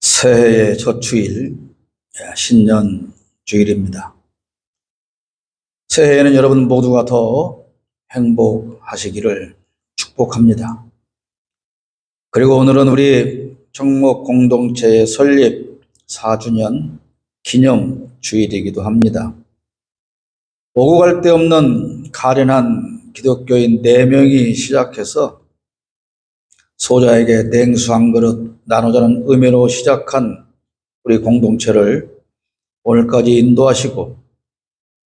새해의 첫 주일, 신년 주일입니다. 새해에는 여러분 모두가 더 행복하시기를 축복합니다. 그리고 오늘은 우리 청목 공동체의 설립 4주년 기념 주일이기도 합니다. 오고 갈 데 없는 가련한 기독교인 4명이 시작해서 소자에게 냉수 한 그릇 나누자는 의미로 시작한 우리 공동체를 오늘까지 인도하시고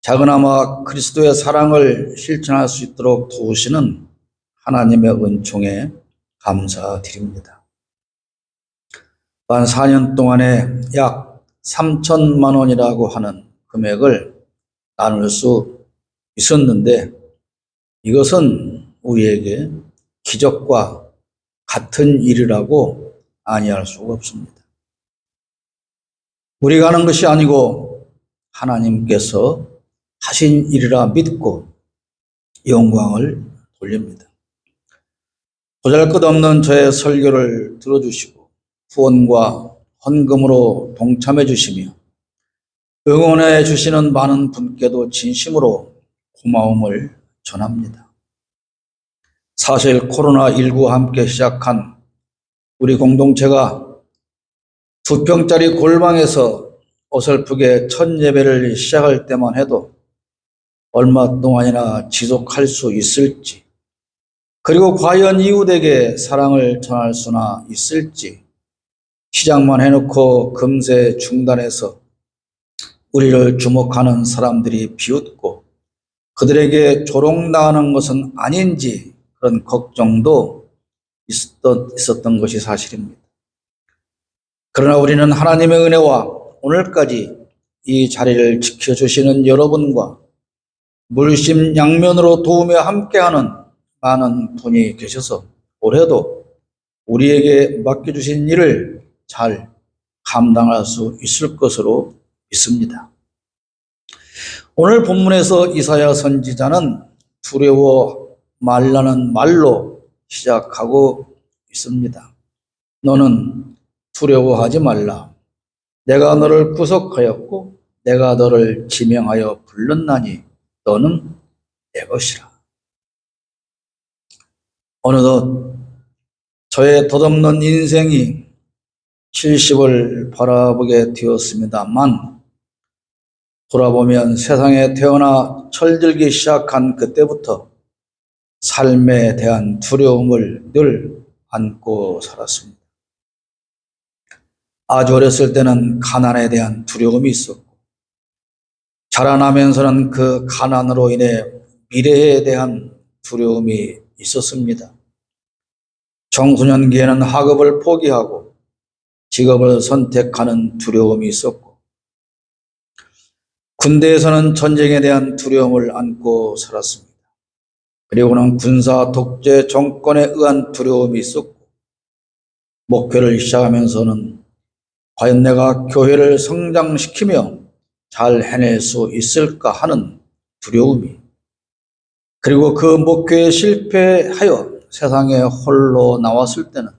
작은아마 그리스도의 사랑을 실천할 수 있도록 도우시는 하나님의 은총에 감사드립니다. 한 4년 동안에 약 3천만 원이라고 하는 금액을 나눌 수 있었는데 이것은 우리에게 기적과 같은 일이라고 아니할 수가 없습니다. 우리가 하는 것이 아니고 하나님께서 하신 일이라 믿고 영광을 돌립니다. 보잘것없는 저의 설교를 들어주시고 후원과 헌금으로 동참해 주시며 응원해 주시는 많은 분께도 진심으로 고마움을 전합니다. 사실 코로나19와 함께 시작한 우리 공동체가 2평짜리 골방에서 어설프게 첫 예배를 시작할 때만 해도 얼마 동안이나 지속할 수 있을지, 그리고 과연 이웃에게 사랑을 전할 수나 있을지 시작만 해놓고 금세 중단해서 우리를 주목하는 사람들이 비웃고 그들에게 조롱당하는 것은 아닌지 그런 걱정도 있었던 것이 사실입니다. 그러나 우리는 하나님의 은혜와 오늘까지 이 자리를 지켜주시는 여러분과 물심양면으로 도우며 함께하는 많은 분이 계셔서 올해도 우리에게 맡겨주신 일을 잘 감당할 수 있을 것으로 믿습니다. 오늘 본문에서 이사야 선지자는 두려워 말라는 말로 시작하고 있습니다. 너는 두려워하지 말라. 내가 너를 구속하였고 내가 너를 지명하여 불렀나니 너는 내 것이라. 어느덧 저의 덧없는 인생이 70을 바라보게 되었습니다만 돌아보면 세상에 태어나 철들기 시작한 그때부터 삶에 대한 두려움을 늘 안고 살았습니다. 아주 어렸을 때는 가난에 대한 두려움이 있었고 자라나면서는 그 가난으로 인해 미래에 대한 두려움이 있었습니다. 청소년기에는 학업을 포기하고 직업을 선택하는 두려움이 있었고 군대에서는 전쟁에 대한 두려움을 안고 살았습니다. 그리고는 군사 독재 정권에 의한 두려움이 있었고 목회를 시작하면서는 과연 내가 교회를 성장시키며 잘 해낼 수 있을까 하는 두려움이, 그리고 그 목회에 실패하여 세상에 홀로 나왔을 때는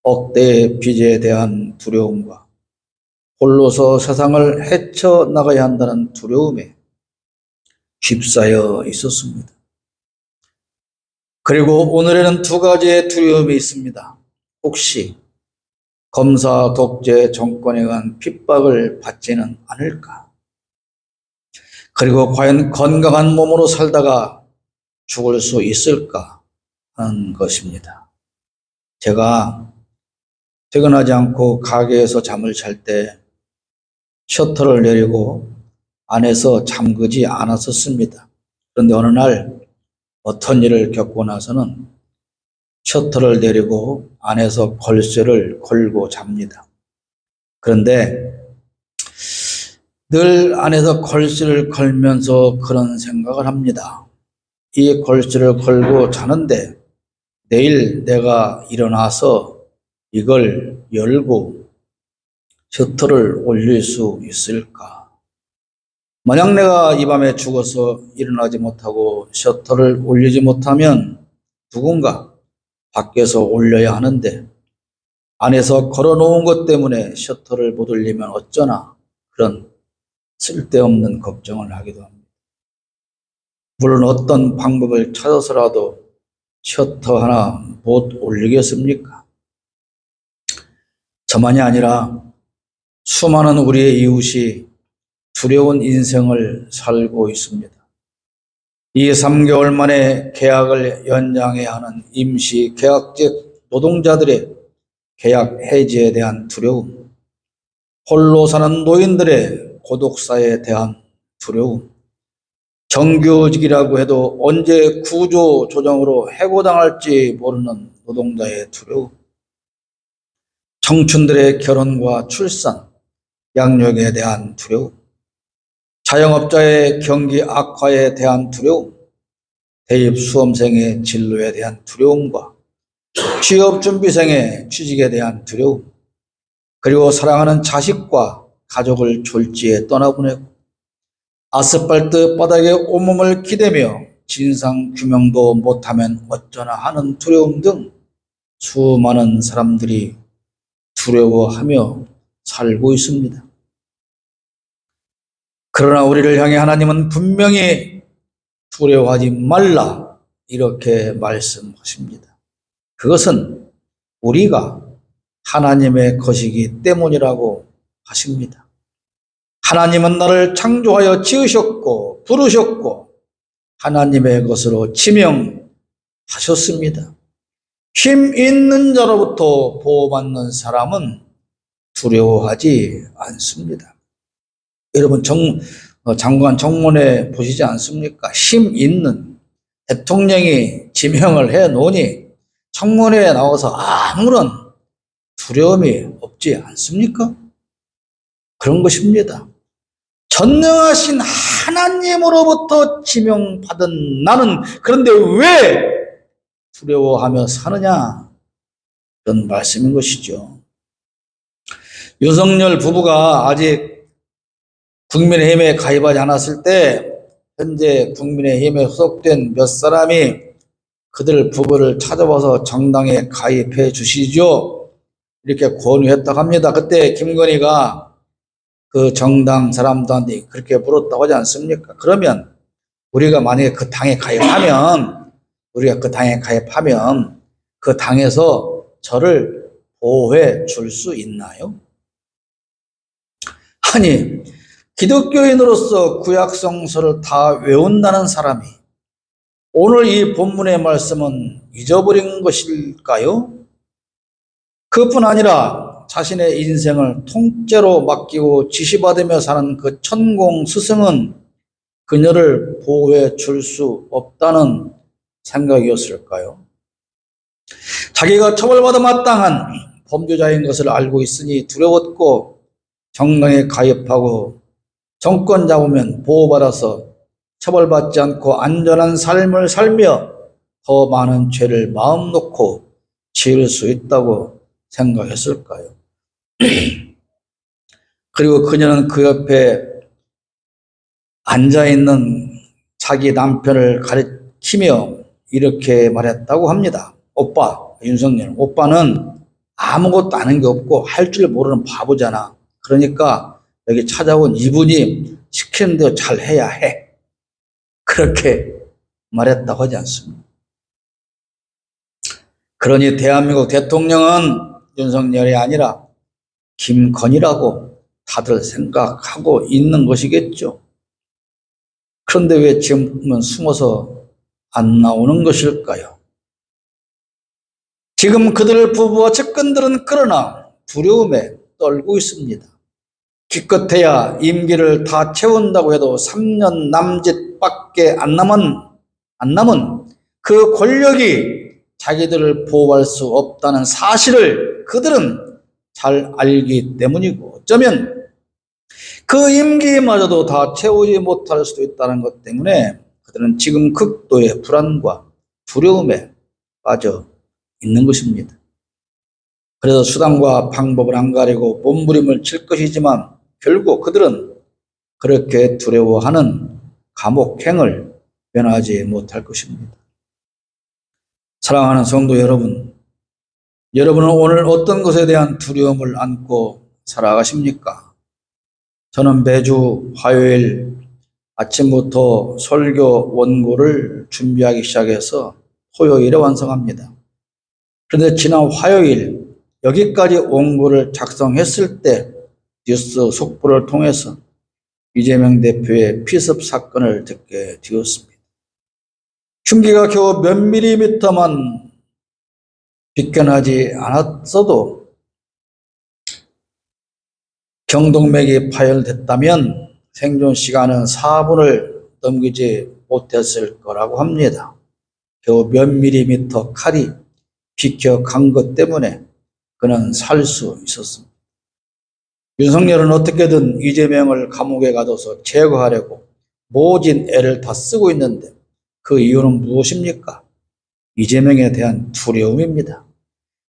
억대의 빚에 대한 두려움과 홀로서 세상을 헤쳐나가야 한다는 두려움에 휩싸여 있었습니다. 그리고 오늘에는 2가지의 두려움이 있습니다. 혹시 검사 독재 정권에 의한 핍박을 받지는 않을까? 그리고 과연 건강한 몸으로 살다가 죽을 수 있을까 하는 것입니다. 제가 퇴근하지 않고 가게에서 잠을 잘 때 셔터를 내리고 안에서 잠그지 않았었습니다. 그런데 어느 날 어떤 일을 겪고 나서는 셔터를 내리고 안에서 걸쇠를 걸고 잡니다. 그런데 늘 안에서 걸쇠를 걸면서 그런 생각을 합니다. 이 걸쇠를 걸고 자는데 내일 내가 일어나서 이걸 열고 셔터를 올릴 수 있을까? 만약 내가 이 밤에 죽어서 일어나지 못하고 셔터를 올리지 못하면 누군가 밖에서 올려야 하는데 안에서 걸어놓은 것 때문에 셔터를 못 올리면 어쩌나 그런 쓸데없는 걱정을 하기도 합니다. 물론 어떤 방법을 찾아서라도 셔터 하나 못 올리겠습니까? 저만이 아니라 수많은 우리의 이웃이 두려운 인생을 살고 있습니다. 이 3개월 만에 계약을 연장해야 하는 임시 계약직 노동자들의 계약 해지에 대한 두려움, 홀로 사는 노인들의 고독사에 대한 두려움, 정규직이라고 해도 언제 구조조정으로 해고당할지 모르는 노동자의 두려움, 청춘들의 결혼과 출산, 양육에 대한 두려움, 자영업자의 경기 악화에 대한 두려움, 대입 수험생의 진로에 대한 두려움과 취업준비생의 취직에 대한 두려움, 그리고 사랑하는 자식과 가족을 졸지에 떠나보내고 아스팔트 바닥에 온몸을 기대며 진상규명도 못하면 어쩌나 하는 두려움 등 수많은 사람들이 두려워하며 살고 있습니다. 그러나 우리를 향해 하나님은 분명히 두려워하지 말라 이렇게 말씀하십니다. 그것은 우리가 하나님의 것이기 때문이라고 하십니다. 하나님은 나를 창조하여 지으셨고 부르셨고 하나님의 것으로 지명하셨습니다. 힘 있는 자로부터 보호받는 사람은 두려워하지 않습니다. 여러분 장관 청문회 보시지 않습니까? 힘 있는 대통령이 지명을 해 놓으니 청문회에 나와서 아무런 두려움이 없지 않습니까? 그런 것입니다. 전능하신 하나님으로부터 지명받은 나는 그런데 왜 두려워하며 사느냐? 그런 말씀인 것이죠. 윤석열 부부가 아직 국민의힘에 가입하지 않았을 때 현재 국민의힘에 소속된 몇 사람이 그들 부부를 찾아와서 정당에 가입해 주시죠. 이렇게 권유했다고 합니다. 그때 김건희가 그 정당 사람들한테 그렇게 물었다고 하지 않습니까? 그러면 우리가 만약에 그 당에 가입하면 그 당에서 저를 보호해 줄 수 있나요? 아니, 기독교인으로서 구약성서를 다 외운다는 사람이 오늘 이 본문의 말씀은 잊어버린 것일까요? 그뿐 아니라 자신의 인생을 통째로 맡기고 지시받으며 사는 그 천공 스승은 그녀를 보호해 줄 수 없다는 생각이었을까요? 자기가 처벌받아 마땅한 범죄자인 것을 알고 있으니 두려웠고 정당에 가입하고 정권 잡으면 보호받아서 처벌받지 않고 안전한 삶을 살며 더 많은 죄를 마음 놓고 지을 수 있다고 생각했을까요? 그리고 그녀는 그 옆에 앉아있는 자기 남편을 가리키며 이렇게 말했다고 합니다. 오빠, 윤석열, 오빠는 아무것도 아는 게 없고 할 줄 모르는 바보잖아. 그러니까 여기 찾아온 이분이 시키는 대로 잘 해야 해. 그렇게 말했다고 하지 않습니다. 그러니 대한민국 대통령은 윤석열이 아니라 김건희라고 다들 생각하고 있는 것이겠죠. 그런데 왜 지금은 숨어서 안 나오는 것일까요? 지금 그들 부부와 측근들은 그러나 두려움에 떨고 있습니다. 기껏해야 임기를 다 채운다고 해도 3년 남짓밖에 안 남은 그 권력이 자기들을 보호할 수 없다는 사실을 그들은 잘 알기 때문이고 어쩌면 그 임기마저도 다 채우지 못할 수도 있다는 것 때문에 그들은 지금 극도의 불안과 두려움에 빠져 있는 것입니다. 그래서 수단과 방법을 안 가리고 몸부림을 칠 것이지만 결국 그들은 그렇게 두려워하는 감옥행을 면하지 못할 것입니다. 사랑하는 성도 여러분, 여러분은 오늘 어떤 것에 대한 두려움을 안고 살아가십니까? 저는 매주 화요일 아침부터 설교 원고를 준비하기 시작해서 토요일에 완성합니다. 그런데 지난 화요일 여기까지 원고를 작성했을 때 뉴스 속보를 통해서 이재명 대표의 피습 사건을 듣게 되었습니다. 흉기가 겨우 몇 밀리미터만 비껴나지 않았어도 경동맥이 파열됐다면 생존 시간은 4분을 넘기지 못했을 거라고 합니다. 겨우 몇 밀리미터 칼이 비껴간 것 때문에 그는 살 수 있었습니다. 윤석열은 어떻게든 이재명을 감옥에 가둬서 제거하려고 모진 애를 다 쓰고 있는데 그 이유는 무엇입니까? 이재명에 대한 두려움입니다.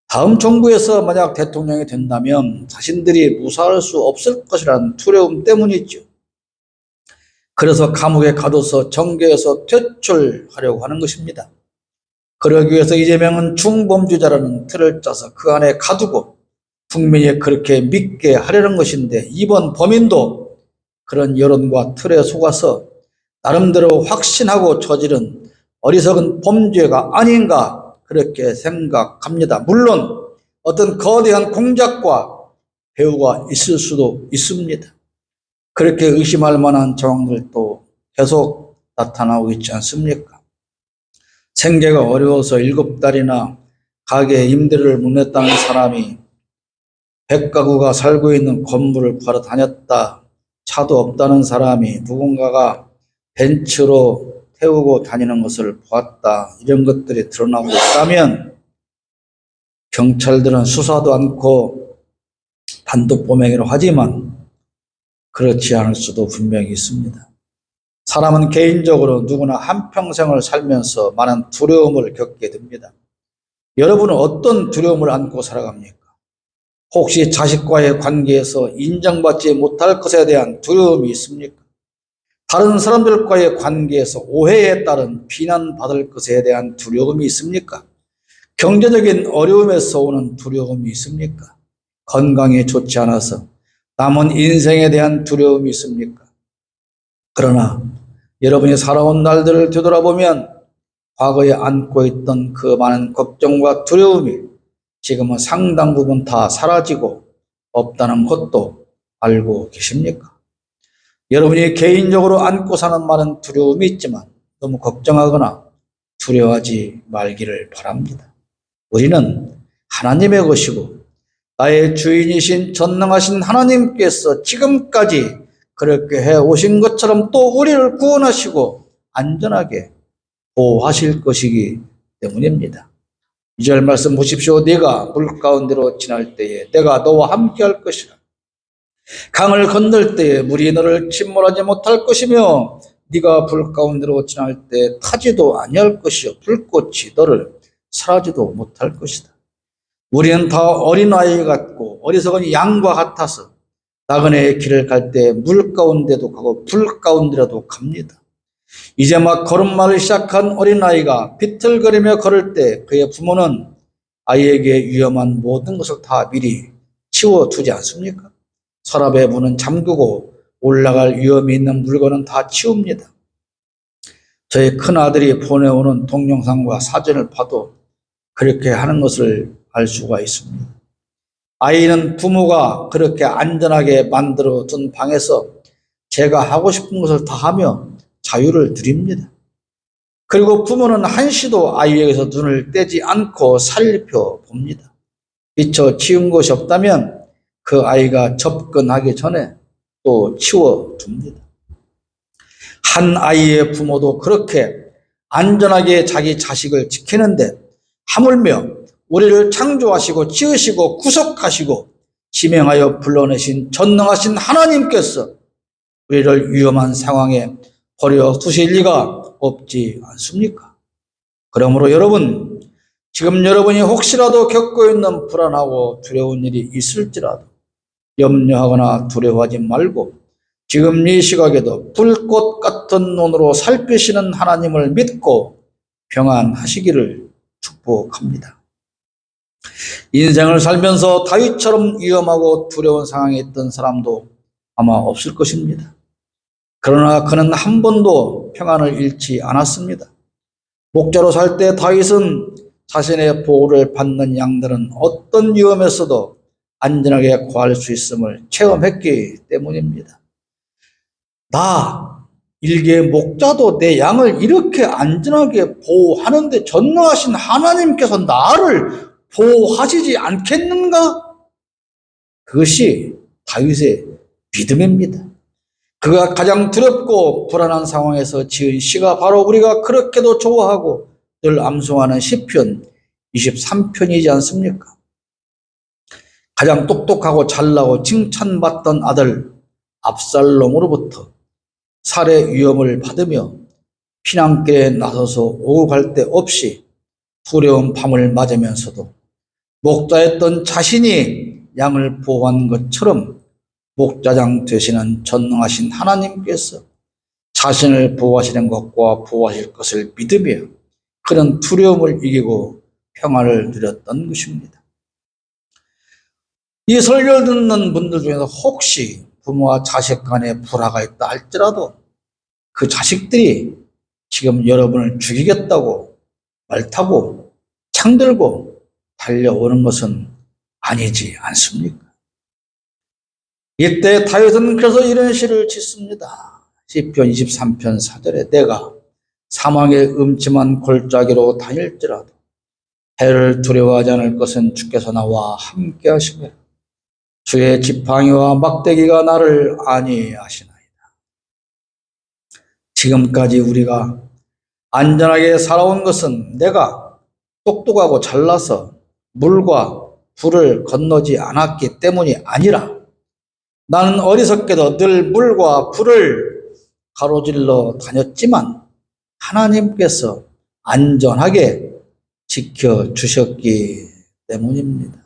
다음 정부에서 만약 대통령이 된다면 자신들이 무사할 수 없을 것이라는 두려움 때문이죠. 그래서 감옥에 가둬서 정계에서 퇴출하려고 하는 것입니다. 그러기 위해서 이재명은 중범죄자라는 틀을 짜서 그 안에 가두고 국민이 그렇게 믿게 하려는 것인데, 이번 범인도 그런 여론과 틀에 속아서 나름대로 확신하고 저지른 어리석은 범죄가 아닌가 그렇게 생각합니다. 물론 어떤 거대한 공작과 배후가 있을 수도 있습니다. 그렇게 의심할 만한 정황들도 계속 나타나고 있지 않습니까? 생계가 어려워서 7달이나 가게 임대료를 못 냈다는 사람이 100가구가 살고 있는 건물을 구하러 다녔다, 차도 없다는 사람이 누군가가 벤츠로 태우고 다니는 것을 보았다, 이런 것들이 드러나고 있다면 경찰들은 수사도 않고 단독 범행이라고 하지만 그렇지 않을 수도 분명히 있습니다. 사람은 개인적으로 누구나 한평생을 살면서 많은 두려움을 겪게 됩니다. 여러분은 어떤 두려움을 안고 살아갑니까? 혹시 자식과의 관계에서 인정받지 못할 것에 대한 두려움이 있습니까? 다른 사람들과의 관계에서 오해에 따른 비난받을 것에 대한 두려움이 있습니까? 경제적인 어려움에서 오는 두려움이 있습니까? 건강이 좋지 않아서 남은 인생에 대한 두려움이 있습니까? 그러나 여러분이 살아온 날들을 되돌아보면 과거에 안고 있던 그 많은 걱정과 두려움이 지금은 상당 부분 다 사라지고 없다는 것도 알고 계십니까? 여러분이 개인적으로 안고 사는 많은 두려움이 있지만 너무 걱정하거나 두려워하지 말기를 바랍니다. 우리는 하나님의 것이고 나의 주인이신 전능하신 하나님께서 지금까지 그렇게 해오신 것처럼 또 우리를 구원하시고 안전하게 보호하실 것이기 때문입니다. 2절 말씀 보십시오. 네가 물 가운데로 지날 때에 내가 너와 함께 할 것이라. 강을 건널 때에 물이 너를 침몰하지 못할 것이며 네가 불 가운데로 지날 때 타지도 아니할 것이요 불꽃이 너를 사라지도 못할 것이다. 우리는 다 어린아이 같고 어리석은 양과 같아서 나그네의 길을 갈 때 물 가운데도 가고 불 가운데라도 갑니다. 이제 막 걸음마를 시작한 어린아이가 비틀거리며 걸을 때 그의 부모는 아이에게 위험한 모든 것을 다 미리 치워두지 않습니까? 서랍의 문은 잠그고 올라갈 위험이 있는 물건은 다 치웁니다. 저희 큰아들이 보내오는 동영상과 사진을 봐도 그렇게 하는 것을 알 수가 있습니다. 아이는 부모가 그렇게 안전하게 만들어 둔 방에서 제가 하고 싶은 것을 다 하며 자유를 누립니다. 그리고 부모는 한시도 아이에게서 눈을 떼지 않고 살펴봅니다. 미처 치운 것이 없다면 그 아이가 접근하기 전에 또 치워둡니다. 한 아이의 부모도 그렇게 안전하게 자기 자식을 지키는데 하물며 우리를 창조하시고 지으시고 구속하시고 지명하여 불러내신 전능하신 하나님께서 우리를 위험한 상황에 버려 두실 리가 없지 않습니까? 그러므로 여러분, 지금 여러분이 혹시라도 겪고 있는 불안하고 두려운 일이 있을지라도 염려하거나 두려워하지 말고 지금 이 시각에도 불꽃 같은 눈으로 살피시는 하나님을 믿고 평안하시기를 축복합니다. 인생을 살면서 다윗처럼 위험하고 두려운 상황에 있던 사람도 아마 없을 것입니다. 그러나 그는 한 번도 평안을 잃지 않았습니다. 목자로 살 때 다윗은 자신의 보호를 받는 양들은 어떤 위험에서도 안전하게 구할 수 있음을 체험했기 때문입니다. 나 일개 목자도 내 양을 이렇게 안전하게 보호하는데 전능하신 하나님께서 나를 보호하시지 않겠는가? 그것이 다윗의 믿음입니다. 그가 가장 두렵고 불안한 상황에서 지은 시가 바로 우리가 그렇게도 좋아하고 늘 암송하는 시편 23편이지 않습니까? 가장 똑똑하고 잘나고 칭찬받던 아들 압살롬으로부터 살해 위험을 받으며 피난길에 나서서 오고 갈 데 없이 두려운 밤을 맞으면서도 목자였던 자신이 양을 보호한 것처럼 목자장 되시는 전능하신 하나님께서 자신을 보호하시는 것과 보호하실 것을 믿으며 그런 두려움을 이기고 평안을 누렸던 것입니다. 이 설교를 듣는 분들 중에서 혹시 부모와 자식 간에 불화가 있다 할지라도 그 자식들이 지금 여러분을 죽이겠다고 말타고 창들고 달려오는 것은 아니지 않습니까? 이때 다윗은 그래서 이런 시를 짓습니다. 시편 23편 4절에 내가 사망의 음침한 골짜기로 다닐지라도 해를 두려워하지 않을 것은 주께서 나와 함께 하시며 주의 지팡이와 막대기가 나를 안위하시나이다. 지금까지 우리가 안전하게 살아온 것은 내가 똑똑하고 잘나서 물과 불을 건너지 않았기 때문이 아니라 나는 어리석게도 늘 물과 불을 가로질러 다녔지만 하나님께서 안전하게 지켜주셨기 때문입니다.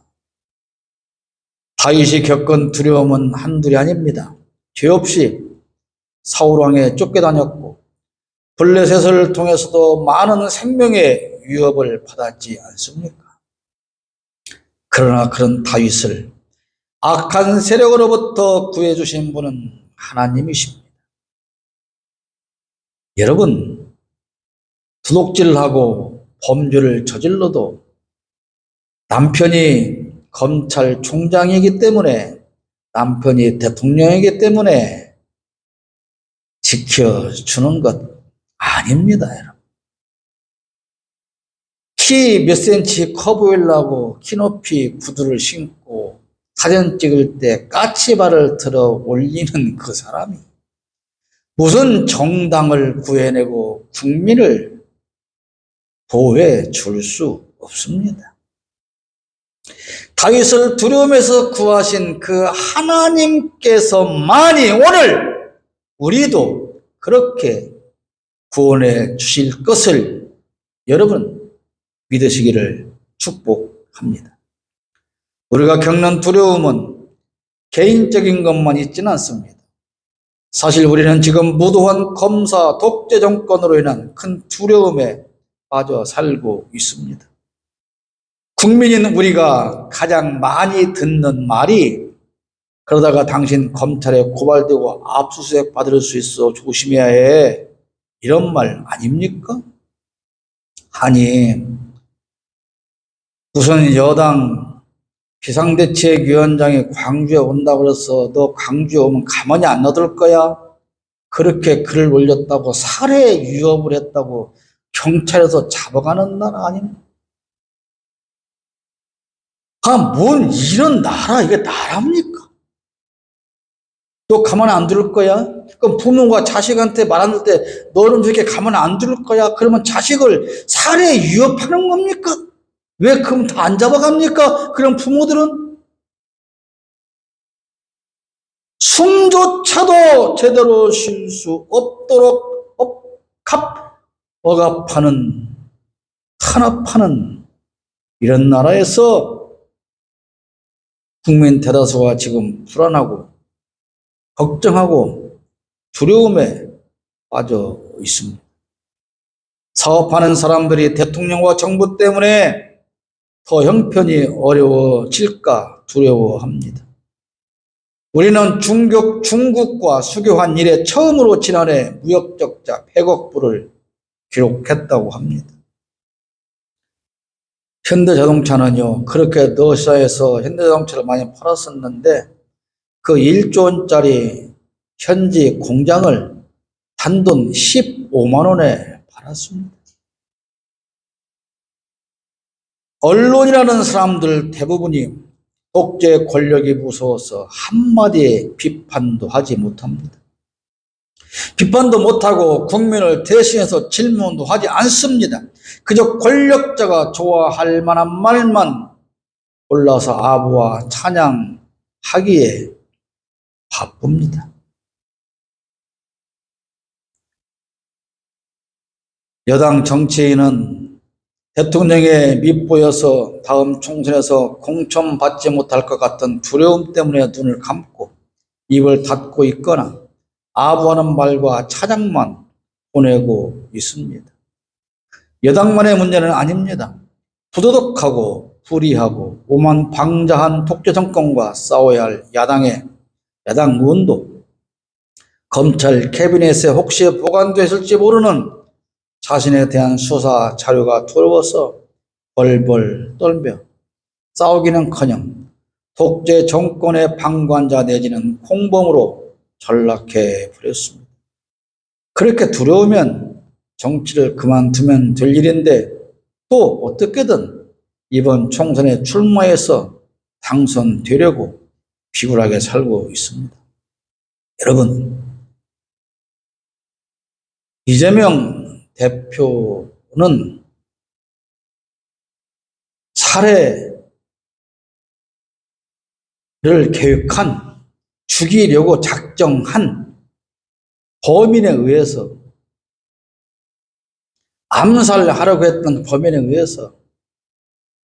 다윗이 겪은 두려움은 한둘이 아닙니다. 죄 없이 사울왕에 쫓겨다녔고 블레셋을 통해서도 많은 생명의 위협을 받았지 않습니까? 그러나 그런 다윗을 악한 세력으로부터 구해주신 분은 하나님이십니다. 여러분, 도둑질하고 범죄를 저질러도 남편이 검찰총장이기 때문에 남편이 대통령이기 때문에 지켜주는 것 아닙니다, 여러분. 키 몇 센치 커 보이려고 키높이 구두를 신고 사진 찍을 때 까치발을 들어 올리는 그 사람이 무슨 정당을 구해내고 국민을 보호해 줄 수 없습니다. 다윗을 두려움에서 구하신 그 하나님께서만이 오늘 우리도 그렇게 구원해 주실 것을 여러분 믿으시기를 축복합니다. 우리가 겪는 두려움은 개인적인 것만 있지는 않습니다. 사실 우리는 지금 무도한 검사 독재 정권으로 인한 큰 두려움에 빠져 살고 있습니다. 국민인 우리가 가장 많이 듣는 말이 그러다가 당신 검찰에 고발되고 압수수색 받을 수 있어 조심해야 해. 이런 말 아닙니까? 아니, 무슨 여당 비상대책위원장이 광주에 온다고 그래서 너 광주에 오면 가만히 안 놔둘 거야? 그렇게 글을 올렸다고 살해 위협을 했다고 경찰에서 잡아가는 나라 아닙니까? 뭔 이런 나라, 이게 나라입니까? 너 가만 안 둘 거야? 그럼 부모가 자식한테 말할 때 너는 그렇게 가만 안 둘 거야? 그러면 자식을 살해 위협하는 겁니까? 왜 그럼 다 안 잡아갑니까? 그럼 부모들은 숨조차도 제대로 쉴 수 없도록 억압하는, 탄압하는 이런 나라에서 국민 대다수가 지금 불안하고 걱정하고 두려움에 빠져 있습니다. 사업하는 사람들이 대통령과 정부 때문에 더 형편이 어려워질까 두려워합니다. 우리는 중국과 수교한 이래 처음으로 지난해 무역적자 100억 불을 기록했다고 합니다. 현대자동차는요, 그렇게 러시아에서 현대자동차를 많이 팔았었는데 그 1조 원짜리 현지 공장을 단돈 15만 원에 팔았습니다. 언론이라는 사람들 대부분이 독재 권력이 무서워서 한마디의 비판도 하지 못합니다. 비판도 못하고 국민을 대신해서 질문도 하지 않습니다. 그저 권력자가 좋아할 만한 말만 골라서 아부와 찬양하기에 바쁩니다. 여당 정치인은 대통령에 밉보여서 다음 총선에서 공천받지 못할 것 같은 두려움 때문에 눈을 감고 입을 닫고 있거나 아부하는 말과 찬양만 보내고 있습니다. 여당만의 문제는 아닙니다. 부도덕하고 불의하고 오만방자한 독재 정권과 싸워야 할 야당 의원도 검찰 캐비넷에 혹시 보관됐을지 모르는 자신에 대한 수사 자료가 두려워서 벌벌 떨며 싸우기는커녕 독재 정권의 방관자 내지는 공범으로 전락해 버렸습니다. 그렇게 두려우면 정치를 그만두면 될 일인데 또 어떻게든 이번 총선에 출마해서 당선되려고 비굴하게 살고 있습니다. 여러분, 이재명 대표는 살해를 계획한, 죽이려고 작정한 범인에 의해서, 암살하려고 했던 범인에 의해서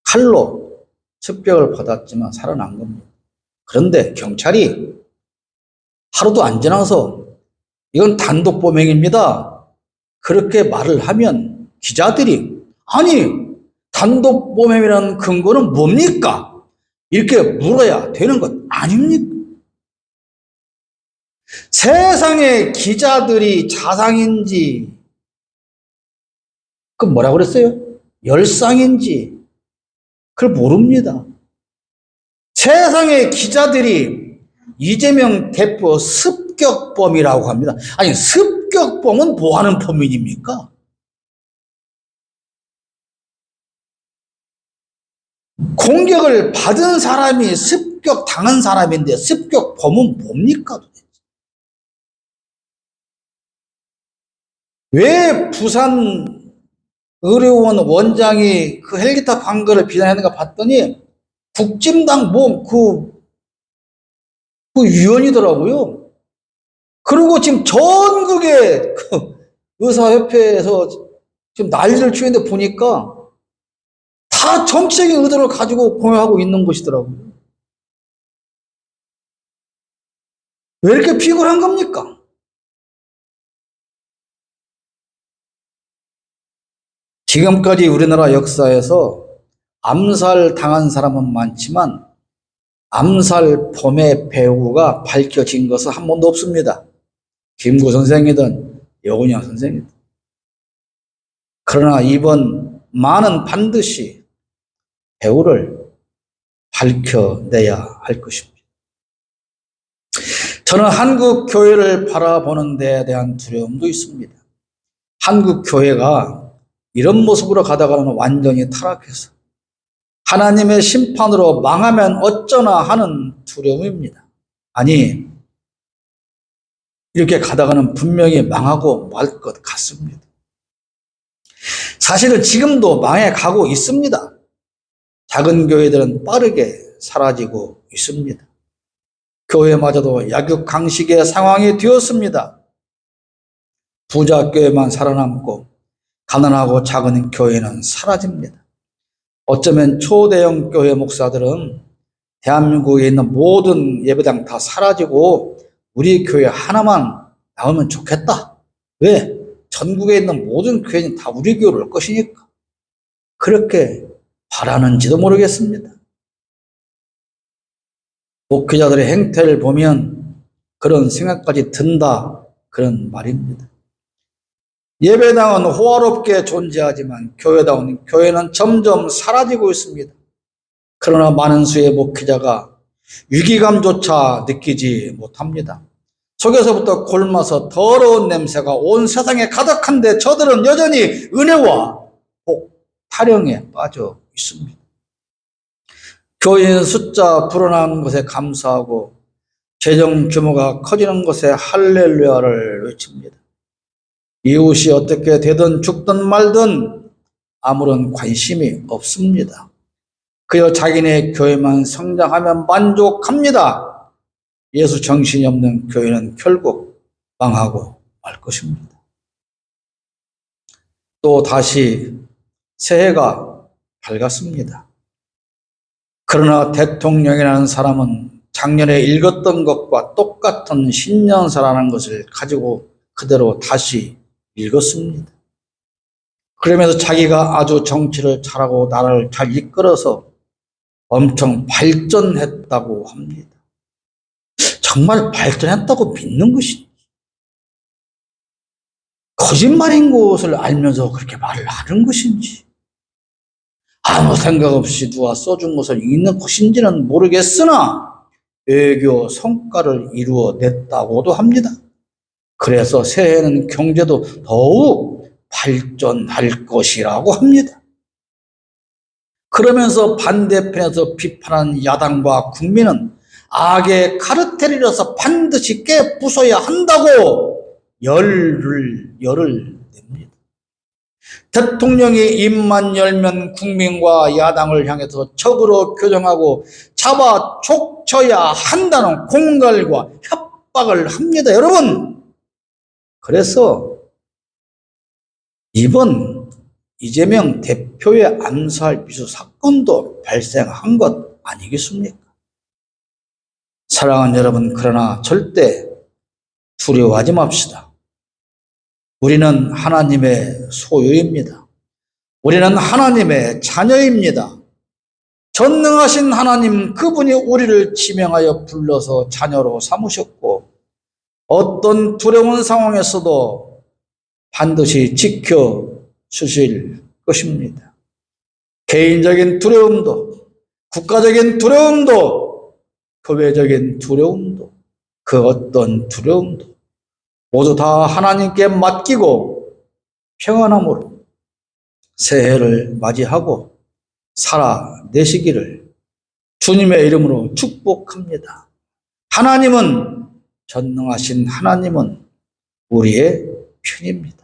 칼로 습격을 받았지만 살아난 겁니다. 그런데 경찰이 하루도 안 지나서 이건 단독범행입니다, 그렇게 말을 하면 기자들이 아니 단독범행이라는 근거는 뭡니까? 이렇게 물어야 되는 것 아닙니까? 세상에 기자들이 자상인지 그 뭐라고 그랬어요? 열상인지 그걸 모릅니다. 세상에 기자들이 이재명 대표 습격범이라고 합니다. 아니 습격범은 뭐하는 범인입니까? 공격을 받은 사람이 습격당한 사람인데 습격범은 뭡니까 도대체? 왜 부산 의료원 원장이 그 헬기탑 광고를 비난했는가 봤더니 국진당 그 위원이더라고요. 그리고 지금 전국의 그 의사협회에서 지금 난리를 치는데 보니까 다 정치적인 의도를 가지고 공유하고 있는 것이더라고요. 왜 이렇게 비굴한 겁니까? 지금까지 우리나라 역사에서 암살 당한 사람은 많지만 암살범의 배후가 밝혀진 것은 한 번도 없습니다. 김구 선생이든 여운양 선생이든. 그러나 이번만은 반드시 배후를 밝혀내야 할 것입니다. 저는 한국 교회를 바라보는 데에 대한 두려움도 있습니다. 한국 교회가 이런 모습으로 가다가는 완전히 타락해서 하나님의 심판으로 망하면 어쩌나 하는 두려움입니다. 아니, 이렇게 가다가는 분명히 망하고 말 것 같습니다. 사실은 지금도 망해가고 있습니다. 작은 교회들은 빠르게 사라지고 있습니다. 교회마저도 약육강식의 상황이 되었습니다. 부자 교회만 살아남고 가난하고 작은 교회는 사라집니다. 어쩌면 초대형 교회 목사들은 대한민국에 있는 모든 예배당 다 사라지고 우리 교회 하나만 나오면 좋겠다. 왜? 전국에 있는 모든 교회는 다 우리 교회로 올 것이니까. 그렇게 바라는지도 모르겠습니다. 목회자들의 행태를 보면 그런 생각까지 든다, 그런 말입니다. 예배당은 호화롭게 존재하지만 교회는 점점 사라지고 있습니다. 그러나 많은 수의 목회자가 위기감조차 느끼지 못합니다. 속에서부터 곪아서 더러운 냄새가 온 세상에 가득한데 저들은 여전히 은혜와 복, 타령에 빠져 있습니다. 교인 숫자 불어나는 것에 감사하고 재정 규모가 커지는 것에 할렐루야를 외칩니다. 이웃이 어떻게 되든 죽든 말든 아무런 관심이 없습니다. 그저 자기네 교회만 성장하면 만족합니다. 예수 정신이 없는 교회는 결국 망하고 말 것입니다. 또 다시 새해가 밝았습니다. 그러나 대통령이라는 사람은 작년에 읽었던 것과 똑같은 신년사라는 것을 가지고 그대로 다시 읽었습니다. 그러면서 자기가 아주 정치를 잘하고 나라를 잘 이끌어서 엄청 발전했다고 합니다. 정말 발전했다고 믿는 것인지, 거짓말인 것을 알면서 그렇게 말을 하는 것인지, 아무 생각 없이 누가 써준 것을 읽는 것인지는 모르겠으나 외교 성과를 이루어냈다고도 합니다. 그래서 새해에는 경제도 더욱 발전할 것이라고 합니다. 그러면서 반대편에서 비판한 야당과 국민은 악의 카르텔이라서 반드시 깨부숴야 한다고 열을 냅니다. 대통령이 입만 열면 국민과 야당을 향해서 적으로 교정하고 잡아 족쳐야 한다는 공갈과 협박을 합니다. 여러분, 그래서 이번 이재명 대표의 암살 미수 사건도 발생한 것 아니겠습니까? 사랑하는 여러분, 그러나 절대 두려워하지 맙시다. 우리는 하나님의 소유입니다. 우리는 하나님의 자녀입니다. 전능하신 하나님, 그분이 우리를 지명하여 불러서 자녀로 삼으셨고 어떤 두려운 상황에서도 반드시 지켜주실 것입니다. 개인적인 두려움도, 국가적인 두려움도, 교회적인 두려움도, 그 어떤 두려움도 모두 다 하나님께 맡기고 평안함으로 새해를 맞이하고 살아내시기를 주님의 이름으로 축복합니다. 하나님은, 전능하신 하나님은 우리의 편입니다.